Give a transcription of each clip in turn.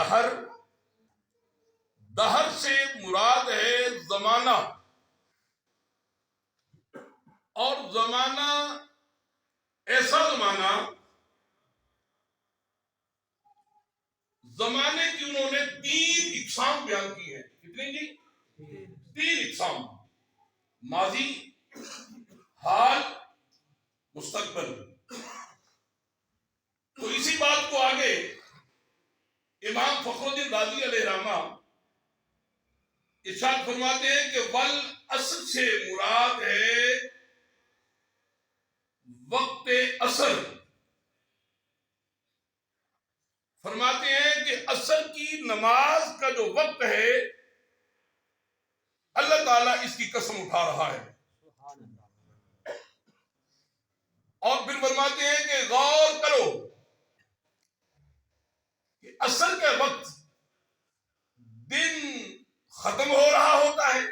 دہر، دہر سے مراد ہے زمانہ، اور زمانہ ایسا زمانہ، زمانے کی انہوں نے 3 اقسام بیان کی ہیں. کتنی جی؟ 3 اقسام: ماضی، حال، مستقبل. تو اسی بات کو آگے امام فخر الدین رازی علیہ رحمہ ارشاد فرماتے ہیں کہ والعصر سے مراد ہے وقت عصر. فرماتے ہیں کہ عصر کی نماز کا جو وقت ہے اللہ تعالیٰ اس کی قسم اٹھا رہا ہے. اور پھر فرماتے ہیں کہ غور کرو کہ عصر کے وقت دن ختم ہو رہا ہوتا ہے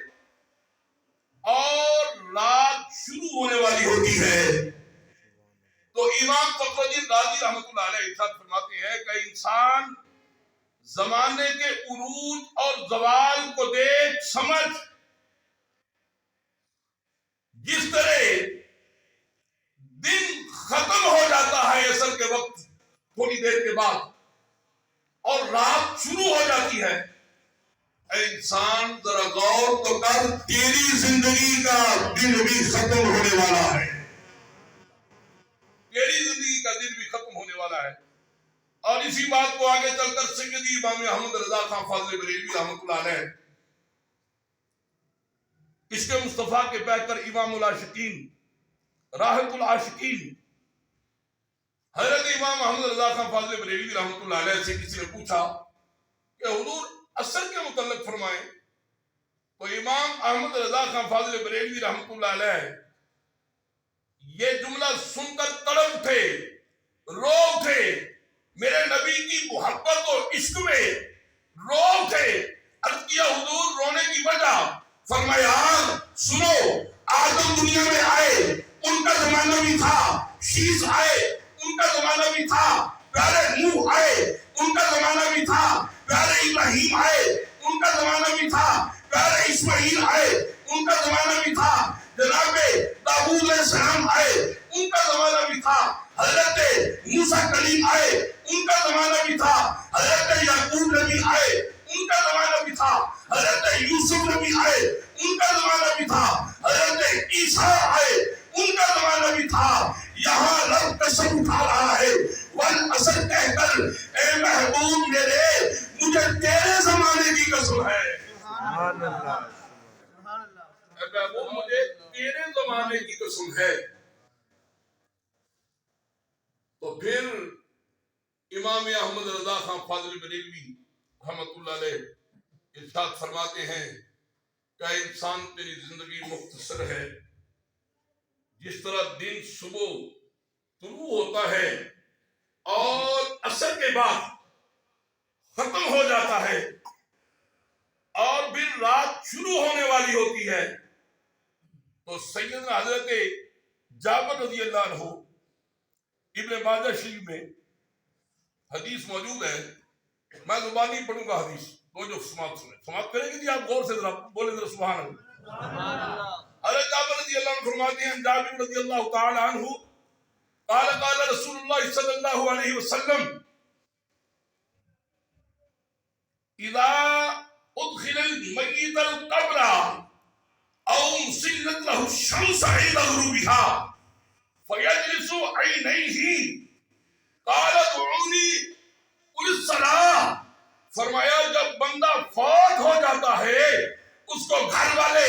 اور رات شروع ہونے والی ہوتی ہے. تو امام فخر الدین رازی رحمۃ اللہ علیہ ارشاد فرماتے ہیں کہ انسان زمانے کے عروج اور زوال کو دیکھ سمجھ جس طرح دن ختم ہو جاتا ہے عصر کے وقت تھوڑی دیر کے بعد اور رات شروع ہو جاتی ہے، اے انسان ذرا غور تو کر، تیری زندگی کا دن بھی ختم ہونے والا ہے، تیری زندگی کا دن بھی ختم ہونے والا ہے. اور اسی بات کو آگے چل کر سیدی امام احمد رضا خان فاضل بریلوی رحمۃ اللہ علیہ عشق مصطفیٰ کے بہتر امام العاشقین راحت العاشقین حضرت امام احمد رضا خان فاضل بریلوی رحمۃ اللہ علیہ سے کسی نے پوچھا کہ حضور عصر کے متعلق فرمائیں. تو امام احمد رضا خان فاضل بریلوی رحمۃ اللہ علیہ یہ جملہ سن کر تڑپ اٹھے، رو اٹھے، میرے نبی کی محبت اور عشق میں رو اٹھے. عرض کیا حضور رونے کی وجہ؟ فرمایا سنو، آدم دنیا میں آئے ان کا زمانہ بھی تھا، شیش آئے ان کا زمانہ بھی تھا، پیارے نوح آئے ان کا زمانہ بھی تھا، پیارے ابراہیم آئے ان کا زمانہ بھی تھا، پیارے اسماعیل آئے ان کا زمانہ بھی تھا، جناب داؤد علیہ السلام آئے ان کا زمانہ بھی تھا، حضرت موسیٰ کلیم آئے ان کا زمانہ بھی تھا، حضرت یعقوب نبی آئے ان کا زمانہ بھی تھا، حضرت یوسف نبی آئے ان کا زمانہ بھی تھا، حضرت عیسیٰ آئے ان کا زمانہ بھی تھا. یہاں رب قسم اٹھا رہا ہے والعصر کہہ کر، اے محبوب میرے مجھے تیرے زمانے کی قسم ہے، سبحان اللہ، اے محبوب مجھے تیرے زمانے کی قسم ہے. تو پھر امام احمد رضا خان فاضل بریلوی رحمۃ اللہ علیہ ارشاد فرماتے ہیں کہ انسان تیری زندگی مختصر ہے، جس طرح دن صبح طلوع ہوتا ہے اور عصر کے بعد ختم ہو جاتا ہے اور پھر رات شروع ہونے والی ہوتی ہے. تو سیدنا حضرت جابر رضی اللہ عنہ ابن ماجہ شریف میں حدیث موجود ہے، میں زبانی پڑھوں گا حدیث، تو جو سماعت کریں گے جی آپ غور سے ذرا بولیں ذرا سبحان اللہ. حضرت جابر رضی اللہ عنہ فرماتے ہیں، جابر رضی اللہ تعالی عنہ قال قال رسول اللہ صلی اللہ علیہ وسلم اذا ادخل المیت القبر او مسلت له الشمس عند غروبها فيجلس عینیہ قال ادعونی قل الصلاۃ. فرمایا جب بندہ فوت ہو جاتا ہے اس کو گھر والے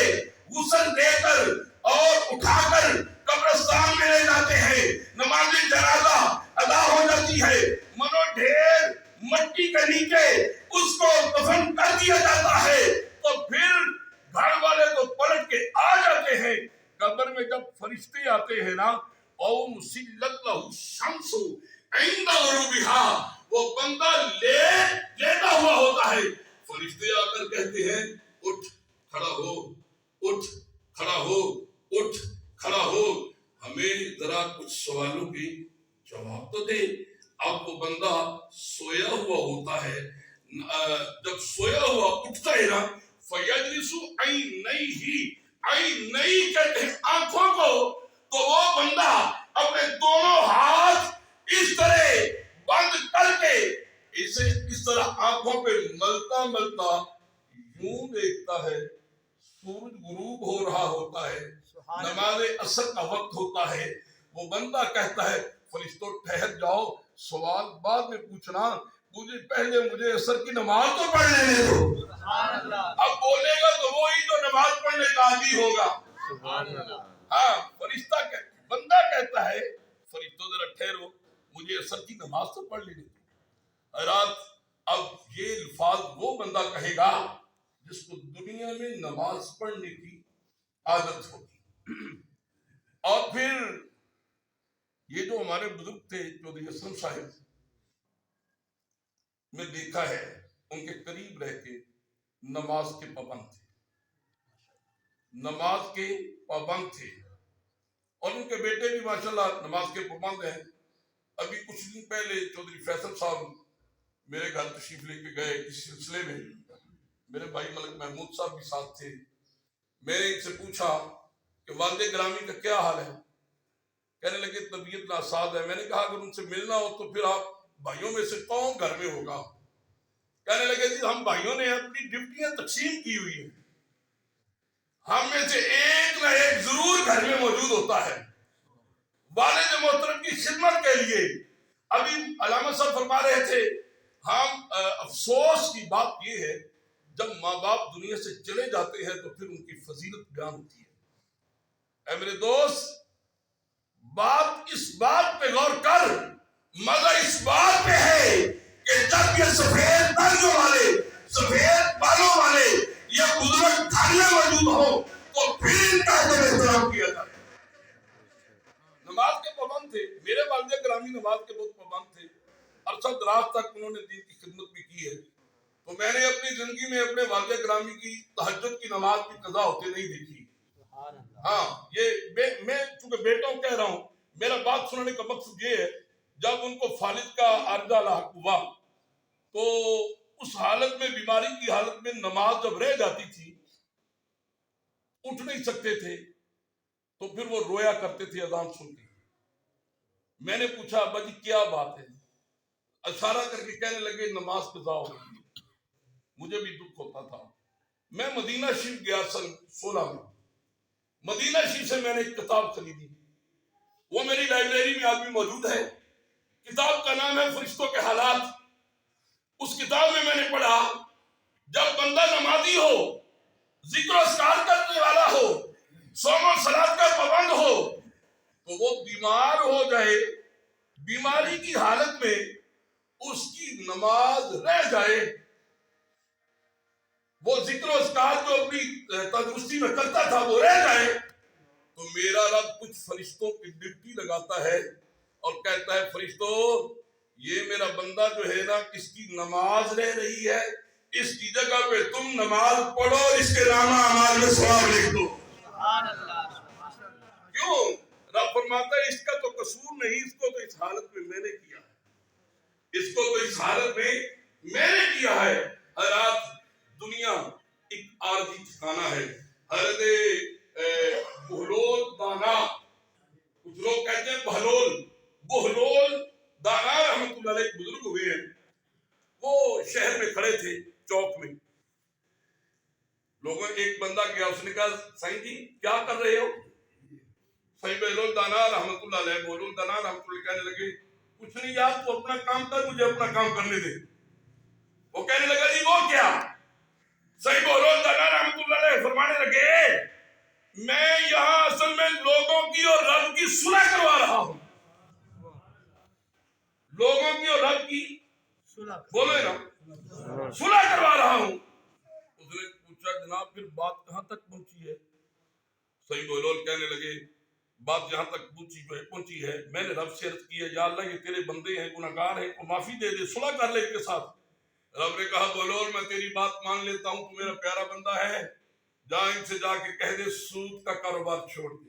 غسل دے کر اور اٹھا کر قبرستان میں لے جاتے ہیں، نماز جنازہ ادا ہو جاتی ہے، منو ڈھیر مٹی کے نیچے اس کو دفن کر دیا جاتا ہے. تو پھر گھر والے تو پلٹ کے آ جاتے ہیں، قبر میں جب فرشتے آتے ہیں نا، او مسلت لہ الشمس عند غروبها، وہ بندہ لیٹا ہوا ہوتا ہے، فرشتے آ کر کہتے ہیں اٹھ کھڑا ہو، اٹھ کھڑا ہو، اٹھ کھڑا ہو، ہمیں ذرا کچھ سوالوں کی جواب تو دے. اب وہ بندہ سویا ہوا ہوتا ہے، جب سویا ہوا اٹھتا ہے نا فیجلسو عینیہ کہتے ہیں آنکھوں کو، تو وہ بندہ اپنے دونوں ہاتھ اس طرح بند کر کے اسے اس طرح آنکھوں پہ ملتا ملتا یوں دیکھتا ہے، سورج غروب ہو رہا ہوتا ہے، نماز عصر کا وقت ہوتا ہے، وہ بندہ کہتا ہے فرشتوں ٹھہر جاؤ، سوال بعد میں پوچھنا، مجھے عصر کی نماز تو پڑھ لینے دو۔ اب بولے گا تو وہی جو نماز پڑھنے کا عادی ہوگا۔ ہاں، بندہ کہتا ہے فرشتوں ذرا ٹھہرو، مجھے عصر کی نماز تو پڑھ لینے دو۔ حضرات، اب یہ الفاظ وہ بندہ کہے گا جس کو دنیا میں نماز پڑھنے کی عادت ہوگی۔ اور پھر یہ جو ہمارے بزرگ تھے چودھری اسلم صاحب، میں دیکھا ہے ان کے قریب رہ کے نماز کے پابند تھے، نماز کے پابند تھے، اور ان کے بیٹے بھی ماشاءاللہ نماز کے پابند ہیں۔ ابھی کچھ دن پہلے چودھری فیصل صاحب میرے گھر تشریف لے کے گئے اس سلسلے میں، میرے بھائی ملک محمود صاحب بھی ساتھ تھے۔ میں نے ان سے پوچھا کہ والد گرامی کا کیا حال ہے؟ کہنے لگے طبیعت ناساز ہے۔ میں نے کہا اگر ان سے ملنا ہو تو پھر آپ بھائیوں میں سے کون گھر میں ہوگا؟ کہنے لگے جی ہم بھائیوں نے اپنی ڈیوٹیاں تقسیم کی ہوئی ہیں، ہم میں سے ایک نہ ایک ضرور گھر میں موجود ہوتا ہے والد محترم کی خدمت کے لیے۔ ابھی علامہ صاحب فرما رہے تھے، ہم افسوس کی بات یہ ہے جب ماں باپ دنیا سے چلے جاتے ہیں تو پھر ان کی فضیلت بیان ہوتی ہے۔ اے میرے دوست، بات اس بات پہ غور کر، مزہ اس بات پہ ہے کہ جب یہ سفید داڑھیوں والے، سفید بالوں والے یہ بزرگ گھر میں موجود ہو تو پھر ان کا احترام کیا جائے۔ نماز کے پابند تھے، میرے والد گرامی نماز کے بہت پابند تھے، عرصہ دراز تک انہوں نے دین کی خدمت بھی کی ہے۔ تو میں نے اپنی زندگی میں اپنے والد گرامی کی تہجد کی نماز کی قضا ہوتے نہیں دیکھی۔ ہاں، یہ میں چونکہ بیٹوں کہہ رہا ہوں، میرا بات سننے کا مقصد یہ ہے جب ان کو فالج کا عارضہ لاحق ہوا تو اس حالت میں، بیماری کی حالت میں نماز جب رہ جاتی تھی، اٹھ نہیں سکتے تھے، تو پھر وہ رویا کرتے تھے اذان سن کے۔ میں نے پوچھا ابا جی کیا بات ہے؟ اشارہ کر کے کہنے لگے نماز قضا ہو گئی۔ مجھے بھی دکھ ہوتا تھا۔ میں مدینہ شریف گیا سن 16 میں، مدینہ شریف سے میں نے ایک کتاب خریدی، وہ میری لائبریری میں آج بھی موجود ہے۔ کتاب کا نام ہے فرشتوں کے حالات۔ اس کتاب میں نے پڑھا جب بندہ نمازی ہو، ذکر و اذکار کرنے والا ہو، صوم و صلات کا پابند ہو، تو وہ بیمار ہو جائے، بیماری کی حالت میں اس کی نماز رہ جائے، وہ ذکر و اذکار جو اپنی تندرستی میں کرتا تھا وہ رہ جائے، تو میرا رب کچھ فرشتوں کی ڈیوٹی لگاتا ہے اور کہتا ہے فرشتوں، یہ میرا بندہ جو ہے نا، اس کی نماز رہ رہی ہے، اس کی جگہ پہ تم نماز پڑھو، اس کے نامہ اعمال میں ثواب لکھ دو۔ کیوں؟ رب فرماتا ہے اس کا تو قصور نہیں، اس کو تو اس حالت میں میں نے کیا ہے، اس کو تو اس حالت میں میں نے کیا ہے۔ حضرات، دنیا ایک عارضی ٹھکانہ ہے۔ حضرت بہلول دانا، کچھ لوگ کہتے ہیں بہلول دانا رحمت اللہ علیہ بزرگ ہوئے ہیں، وہ شہر میں کھڑے تھے چوک میں، لوگوں ایک بندہ گیا، اس نے کہا سائیں جی کیا کر رہے ہو؟ سائیں بہلول دانا رحمت اللہ علیہ، بہلول دانا رحمت اللہ کہنے لگے کچھ نہیں یار، تو اپنا کام کر، مجھے اپنا کام کرنے دے۔ وہ کہنے لگا جی وہ کیا؟ سائیں بہلول دانا رحمت اللہ علیہ فرمانے لگے میں یہاں اصل میں لوگوں کی اور رب کی صلح کروا رہا ہوں، لوگوں کی اور رب کی بولے نا صلح کروا رہا ہوں۔ اس نے پوچھا جناب پھر بات کہاں تک پہنچی ہے؟ سعید بہلول کہنے لگے بات جہاں تک پہنچی ہے، میں نے رب سے عرض کی ہے یا اللہ یہ تیرے بندے ہیں، گناہگار ہیں، کو معافی دے دے، صلح کر لے ان کے ساتھ۔ رب نے کہا بہلول میں تیری بات مان لیتا ہوں، تو میرا پیارا بندہ ہے، جا ان سے جا کے کہہ دے سود کا کاروبار چھوڑ دے،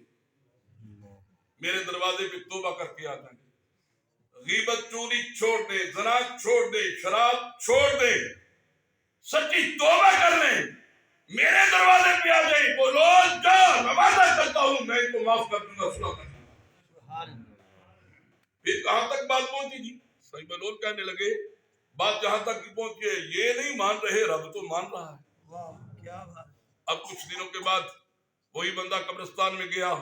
میرے دروازے پہ توبہ کر کے آ جائیں، غیبت چوری چھوڑ دے، زنا چھوڑ دے، شراب چھوڑ دے، سچی توبہ کر لیں، میرے دروازے پہ آ جائیں، بولو جا میں وعدہ کرتا ہوں میں ان کو معاف کر دوں گا، صلح کر دوں گا۔ پھر کہاں تک بات پہنچی تھی؟ صحیح بلول کہنے لگے بات جہاں تک پہنچی ہے، یہ نہیں مان رہے، رب تو مان رہا ہے۔ اب کچھ دنوں کے بعد وہی بندہ قبرستان میں گیا،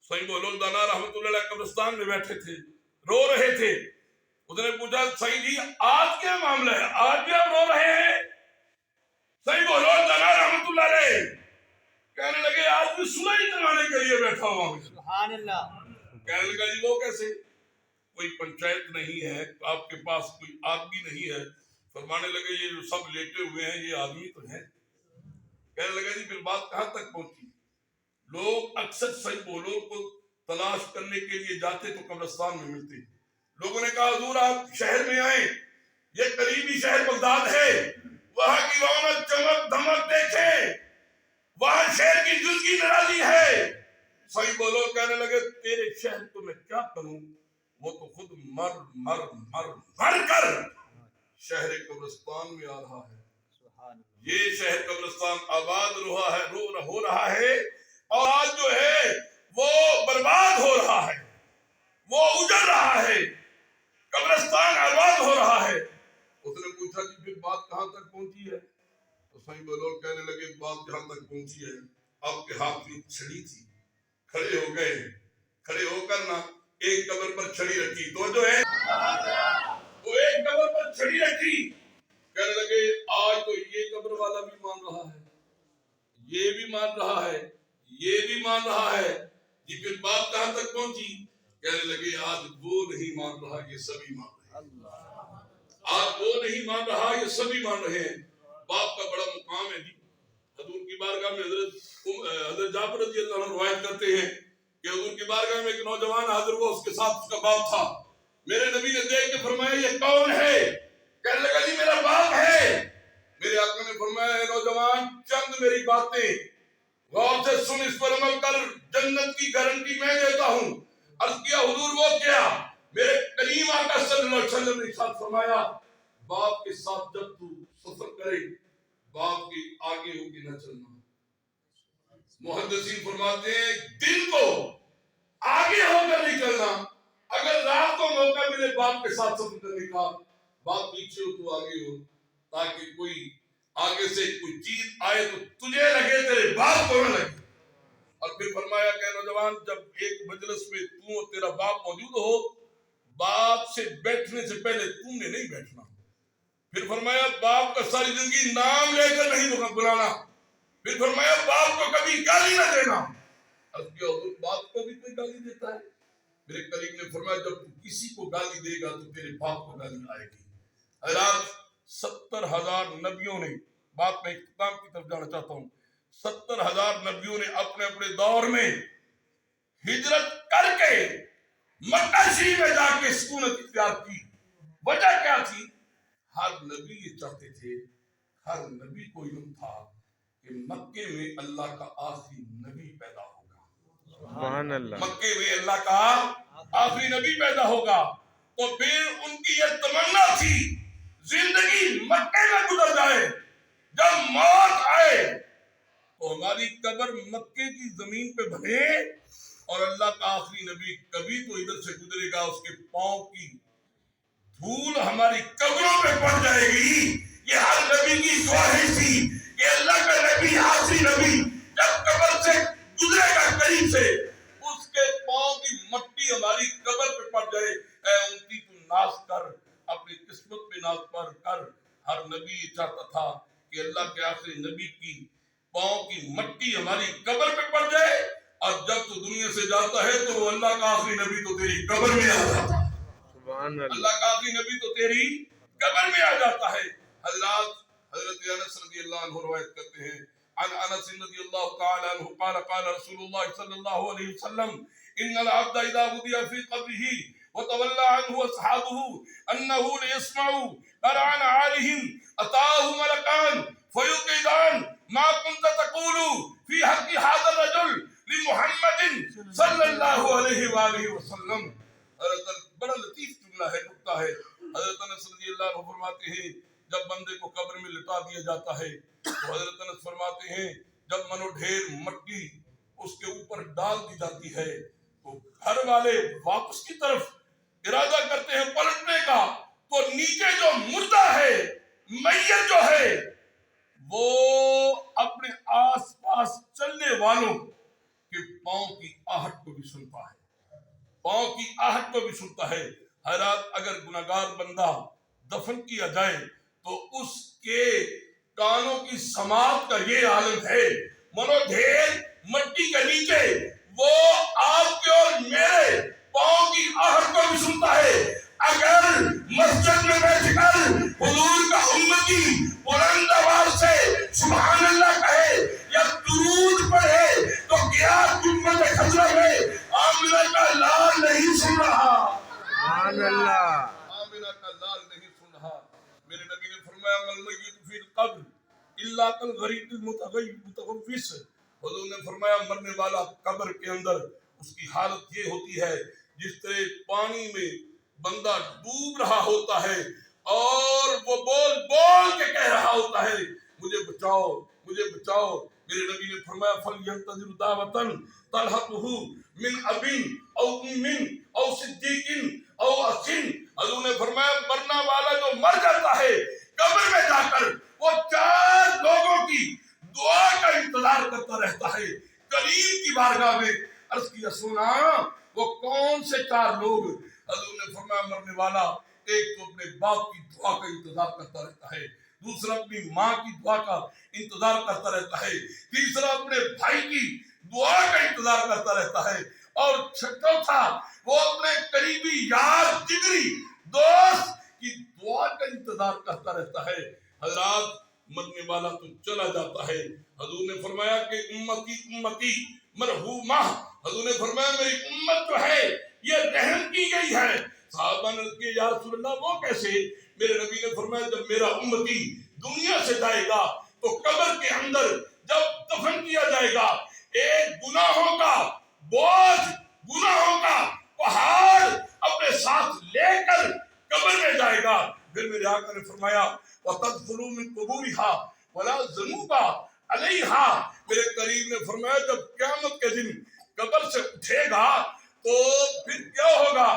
صحیح بلول دانا رحمت اللہ علیہ قبرستان میں بیٹھے تھے، رو رہے تھے۔ اس نے پوچھا صحیح جی آج کیا معاملہ ہے، آج بھی آپ رو رہے ہیں؟ صحیح بلول دانا رحمت اللہ علیہ کہنے لگے آج بھی صلح ہی کروانے کے لیے بیٹھا ہوا ہوں۔ سبحان اللہ۔ کہنے لگا جی وہ کیسے؟ کوئی پنچایت نہیں ہے، آپ کے پاس کوئی آدمی نہیں ہے؟ فرمانے لگے یہ جو سب لیٹے ہوئے ہیں یہ آدمی تو ہے۔ کہنے لگا جی پھر بات کہاں تک پہنچی؟ لوگ اکثر صحیح بولو کو تلاش کرنے کے لیے جاتے تو قبرستان میں ملتے۔ لوگوں نے کہا حضور آپ شہر میں آئیں، یہ قریبی شہر بغداد ہے، وہاں کی رونق چمک دھمک دیکھیں، وہاں شہر کی جزگی نرالی ہے۔ صحیح بولو کہنے لگے تیرے شہر کو میں کیا کروں، وہ تو خود مر مر مر مر کر شہر قبرستان میں آ رہا ہے۔ یہ شہر قبرستان آباد ہو رہا ہے اور آج جو ہے وہ برباد ہو رہا ہے، وہ اجڑ رہا ہے، قبرستان آباد ہو رہا ہے۔ اس نے پوچھا کہ پھر بات کہاں تک پہنچی ہے؟ تو صحیح بلول کہنے لگے بات جہاں تک پہنچی ہے آپ کے ہاتھ میں چھڑی تھی، کھڑے ہو گئے، کھڑے ہو کر نا ایک قبر پر چھڑی رکھی، تو جو ہے وہ ایک قبر پر چھڑی رکھی۔ کہنے لگے آج تو یہ قبر والا بھی مان رہا ہے، یہ بھی مان رہا ہے، یہ بھی مان رہا ہے، یہ پھر بات کہاں تک پہنچی؟ کہنے لگے آج وہ نہیں مان رہا یہ سبھی مان رہے ہیں، آج وہ نہیں مان رہا یہ سبھی مان رہے ہیں۔ باپ کا بڑا مقام ہے جی۔ حضور کی بارگاہ میں حضرت جابر رضی اللہ عنہ روایت کرتے ہیں کہ حضور کی بارگاہ میں ایک نوجوان حاضر ہوا، اس کے ساتھ اس کا باپ تھا۔ میرے نبی نے دیکھ کے فرمایا یہ کون ہے؟ کہنے لگا جی میرا باپ ہے۔ میرے آقا نے فرمایا اے نوجوان چند میری باتیں غور سے سن، اس پر عمل کر، جنت کی گارنٹی میں دیتا ہوں۔ عرض کیا حضور وہ کیا؟ میرے کریم آقا صلی اللہ علیہ وسلم نے ارشاد فرمایا باپ کے ساتھ جب تو سفر کرے باپ کے آگے ہو کے نہ چلنا۔ محدثین فرماتے ہیں دل کو آگے ہو کر نہیں چلنا، اگر رات کو موقع ملے باپ کے ساتھ سفر کرنے کا، باپ پیچھے ہو تو آگے ہو، تاکہ کوئی آگے سے کوئی چیز آئے تو تجھے لگے تیرے باپ کو نہ لگے۔ اور پھر فرمایا کہ نوجوان جب ایک مجلس میں تو اور تیرا باپ موجود ہو، باپ سے بیٹھنے سے پہلے تم نے نہیں بیٹھنا۔ پھر فرمایا باپ کا ساری زندگی نام لے کر نہیں بلانا۔ پھر فرمایا باپ کو کبھی گالی نہ دینا۔ باپ کو بھی کوئی گالی دیتا ہے؟ میرے قریب نے فرمایا جب تو کسی کو گالی دے گا تو تیرے باپ کو گالی آئے گی۔ حضرات 70,000 نبیوں نے، بات میں اختتام کی طرف جانا چاہتا ہوں، 70,000 نبیوں نے اپنے اپنے دور میں ہجرت کر کے مکہ شریف میں جا کے سکونت اختیار کی۔ وجہ کیا تھی؟ ہر نبی یہ چاہتے تھے، ہر نبی کو علم تھا کہ مکے میں اللہ کا آخری نبی پیدا ہوگا۔ سبحان اللہ۔ مکے میں اللہ کا آخری نبی پیدا ہوگا، تو پھر ان کی یہ تمنا تھی زندگی مکے میں گزر جائے، جب موت آئے تو ہماری قبر مکے کی زمین پہ بنے اور اللہ کا آخری نبی کبھی تو ادھر سے گزرے گا، اس کے پاؤں کی دھول ہماری قبروں پہ پڑ جائے گی۔ یہ ہر نبی کی خواہش تھی کہ اللہ کا نبی آخری نبی جب قبر سے گزرے گا قریب سے، اس کے پاؤں کی مٹی ہماری قبر پہ پڑ جائے۔ اے امتی تو ناز کر، اپنی قسمت پہ ناز پر کر۔ ہر نبی یہ چاہتا تھا کہ اللہ کے آخری نبی کی پاؤں کی مٹی ہماری قبر پہ پڑ جائے، اور جب تو دنیا سے جاتا ہے تو اللہ کا آخری نبی تو تیری قبر میں آ جاتا ہے۔ اللہ کا آخری نبی تو تیری قبر میں آ جاتا ہے۔ حضرات حضرت انس رضی اللہ عنہ روایت کرتے ہیں، عن انس رضی اللہ تعالی عنہ قال قال رسول اللہ صلی اللہ علیہ وسلم ان العبد اذا وضع في قبره وتولى عنه اصحابه انه ليسمع قرعن عالهم اتاه ملكان فيوقظان ما كنت تقول في حق هذا الرجل لمحمد صلی اللہ علیہ وآلہ وسلم۔ بڑا لطیف جملہ ہے، نکتہ ہے۔ حضرت انس رضی اللہ عنہ فرماتے ہیں جب بندے کو قبر میں لٹا دیا جاتا ہے تو حضرت انس فرماتے ہیں جب منو ڈھیر مٹی اس کے اوپر ڈال دی جاتی ہے تو گھر والے واپس کی طرف ارادہ کرتے ہیں پلٹنے کا، تو نیچے جو مردہ ہے، میت جو ہے، وہ اپنے آس پاس چلنے والوں کے پاؤں کی آہٹ کو بھی سنتا ہے، پاؤں کی آہٹ کو بھی سنتا ہے۔ حضرات اگر گناہگار بندہ دفن کیا جائے تو اس کے کانوں کی سماعت کا یہ عالم ہے، منو ڈھیر مٹی کے نیچے وہ آپ کے اور میرے پاؤں کی آہٹ کو بھی سنتا ہے۔ اگر مسجد میں بیٹھ کر حضور کا امتی بلند آواز سے سبحان اللہ کہے یا درود پڑھے تو کیا امت خضرہ میں آمنہ کا لال نہیں سن رہا؟ سبحان اللہ، آمنہ کا لال نہیں سن رہا۔ میرے نبی نے فرمایا المیت فی القبر الا کالغریق المتغوث، حضور نے فرمایا مرنے والا قبر کے اندر اس کی حالت یہ ہوتی ہے جس طرح پانی میں بندہ ڈوب رہا ہوتا ہے اور وہ بول بول کے کہہ رہا ہوتا ہے مجھے بچاؤ مجھے بچاؤ۔ میرے نبی نے فرمایا فَلْيَنْتَظِرْ دَعْوَةً تَلْحَقُهُ مِنْ أَبٍ أَوْ أُمٍّ أَوْ صِدِّيقٍ أَوْ أَخٍ، حضور نے فرمایا مرنا والا جو مر جاتا ہے قبر میں جا کر وہ 4 لوگوں کی دعا کا انتظار کرتا رہتا ہے۔ کریم کی بارگاہ میں عرض کیا سنا وہ کون سے 4 لوگ؟ حضور نے فرمایا مرنے والا ایک تو اپنے باپ کی دعا کا انتظار کرتا رہتا ہے، دوسرا اپنی ماں کی دعا کا انتظار کرتا رہتا ہے، تیسرا اپنے بھائی کی دعا کا انتظار کرتا رہتا ہے، اور چوتھا وہ اپنے قریبی یار جگری دوست کی دعا کا انتظار کرتا رہتا ہے۔ حضرات مرنے والا تو چلا جاتا ہے، حضور نے فرمایا کہ امتی امتی مرحومہ، حضور نے فرمایا میری امت جو ہے یہ رحم کی گئی ہے۔ صحابہ نے کہا یا رسول اللہ وہ کیسے؟ میرے نبی نے فرمایا جب میرا امتی دنیا سے جائے گا تو قبر کے اندر جب دفن کیا جائے گا ایک گناہوں کا بوجھ، گناہوں کا پہاڑ اپنے ساتھ لے کر قبر میں جائے گا۔ پھر میرے آقا نے فرمایا وَتَدْخُلُوا مِن قُبُورِهَا وَلَا ذُنُوبَ عَلَيْهَا، میرے کریم نے فرمایا جب قیامت کے دن قبر سے اٹھے گا تو پھر کیا ہوگا؟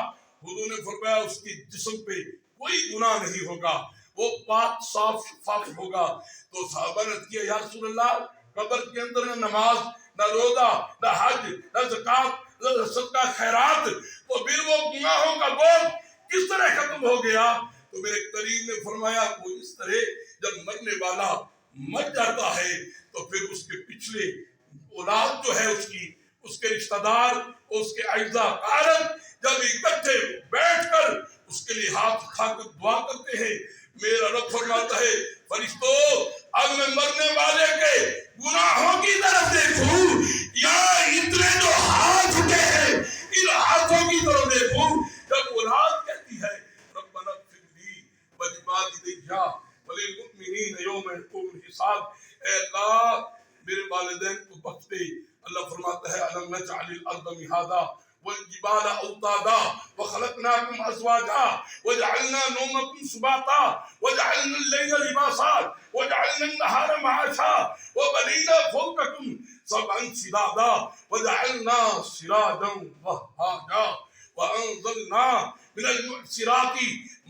حضور نے فرمایا اس کی جسم پہ کوئی گناہ نہیں ہوگا، وہ پاک صاف شفاف ہوگا۔ تو صحابہ نے کیا یا رسول اللہ قبر کے اندر نہ نماز نہ روزہ نہ حج نہ زکوٰۃ نہ صدقہ خیرات، تو پھر وہ گناہوں کا بوجھ کس طرح ختم ہو گیا؟ تو میرے کریم نے فرمایا وہ اس طرح جب مرنے والا مر جاتا ہے تو پھر اس کے پچھلے اولاد جو ہے اس کے رشتہ دار اس کے اعزاء قارب جب اکٹھے بیٹھ کر اس کے لیے ہاتھ اٹھا کر دعا کرتے ہیں، میرا رب فرماتا ہے فرشتوں اب میں مرنے والے کے گناہوں کی طرف دیکھوں یا اتنے جو ہاتھ اٹھے ہیں ان ہاتھوں کی طرف دیکھوں؟ جب اولاد کہتی ہے ربنا اغفر لی ولوالدی وللمؤمنین یوم یقوم الحساب، اے اللہ میرے والدین کو بخش دے۔ اللہ فرماتا ہے الم نجعل الارض مہادا والجبال اوتادا وخلقناکم ازواجا وجعلنا نومکم سباتا وجعلنا اللیل لباسا وجعلنا النہار معاشا وبنینا فوقکم سبعا شدادا وجعلنا سراجا وہاجا وانزلنا من المعصرات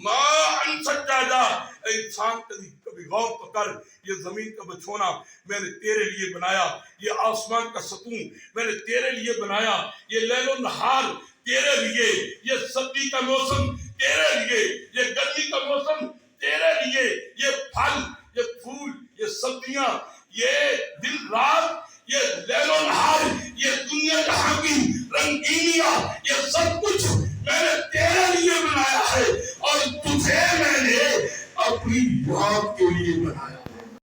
ماء ثجاجا۔ اے انسان کبھی غور تو کر، یہ زمین کا بچھونا میں نے تیرے لیے بنایا، یہ آسمان کا ستون میں نے تیرے لیے بنایا، یہ لیل و نہار تیرے لیے، یہ سردی کا موسم تیرے لیے، یہ گرمی کا موسم تیرے لیے، یہ پھل یہ پھول یہ سبزیاں یہ دن رات یہ لیل و نہار یہ دنیا جہاں کی رنگینیاں یہ سب کچھ میں نے تیرے لیے بنایا ہے، اور تجھے میں نے اپنی یاد کے لیے بنایا۔